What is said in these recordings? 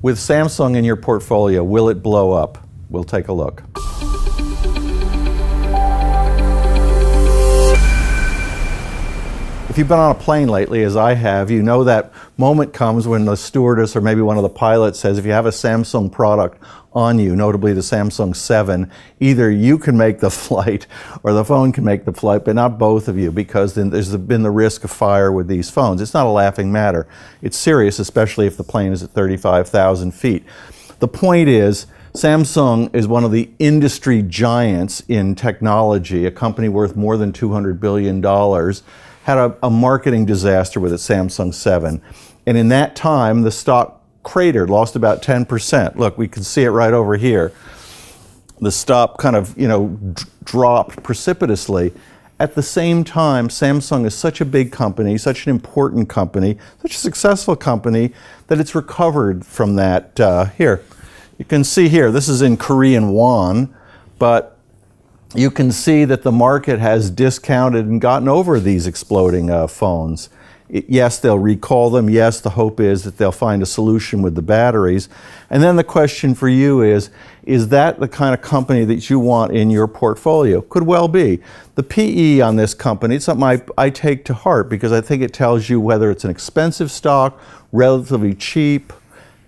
With Samsung in your portfolio, will it blow up? We'll take a look. If you've been on a plane lately, as I have, you know that moment comes when the stewardess or maybe one of the pilots says, if you have a Samsung product on you, notably the Samsung 7, either you can make the flight or the phone can make the flight, but not both of you, because then there's been the risk of fire with these phones. It's not a laughing matter. It's serious, especially if the plane is at 35,000 feet. The point is, Samsung is one of the industry giants in technology, a company worth more than $200 billion, had a marketing disaster with its Samsung 7. And in that time, the stock cratered, lost about 10%. Look, we can see it right over here. The stock kind of, dropped precipitously. At the same time, Samsung is such a big company, such an important company, such a successful company, that it's recovered from that. Here, you can see here, this is in Korean won, but you can see that the market has discounted and gotten over these exploding phones. Yes, they'll recall them. Yes, the hope is that they'll find a solution with the batteries. And then the question for you is that the kind of company that you want in your portfolio? Could well be. The PE on this company, it's something I take to heart, because I think it tells you whether it's an expensive stock, relatively cheap.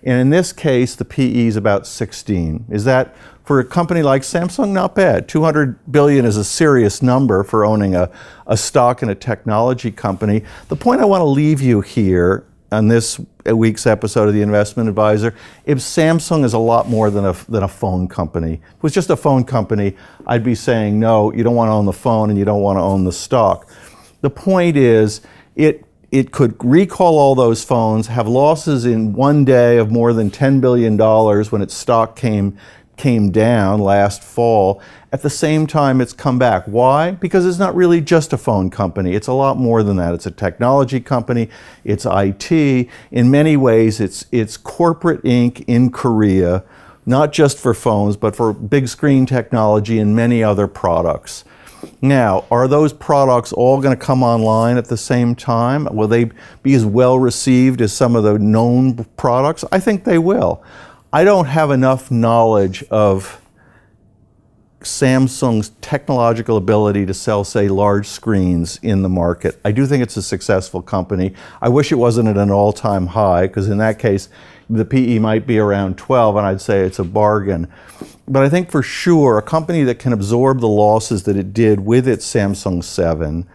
And in this case, the PE is about 16. Is that, for a company like Samsung, not bad? 200 billion is a serious number for owning a stock in a technology company. The point I want to leave you here on this week's episode of The Investment Advisor, if Samsung is a lot more than a phone company. If it was just a phone company, I'd be saying, no, you don't want to own the phone and you don't want to own the stock. The point is, it could recall all those phones, have losses in one day of more than $10 billion when its stock came down last fall. At the same time, it's come back. Why? Because it's not really just a phone company. It's a lot more than that. It's a technology company. It's IT. In many ways, it's corporate Inc. in Korea, not just for phones, but for big screen technology and many other products. Now, are those products all going to come online at the same time? Will they be as well received as some of the known products? I think they will. I don't have enough knowledge of Samsung's technological ability to sell, say, large screens in the market. I do think it's a successful company. I wish it wasn't at an all-time high, because in that case, the PE might be around 12, and I'd say it's a bargain. But I think for sure, a company that can absorb the losses that it did with its Samsung 7,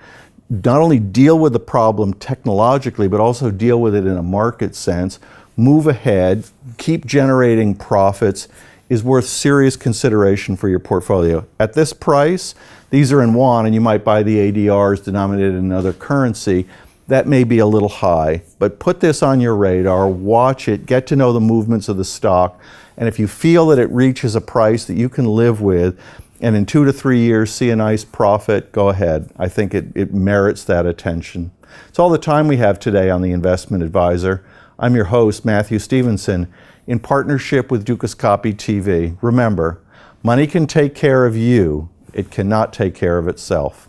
not only deal with the problem technologically, but also deal with it in a market sense, move ahead, keep generating profits, is worth serious consideration for your portfolio. At this price, these are in won, and you might buy the ADRs denominated in another currency. That may be a little high, but put this on your radar, watch it, get to know the movements of the stock, and if you feel that it reaches a price that you can live with, and in 2 to 3 years see a nice profit, go ahead. I think it merits that attention. It's all the time we have today on The Investment Advisor. I'm your host, Matthew Stevenson, in partnership with Dukascopy TV. Remember, money can take care of you. It cannot take care of itself.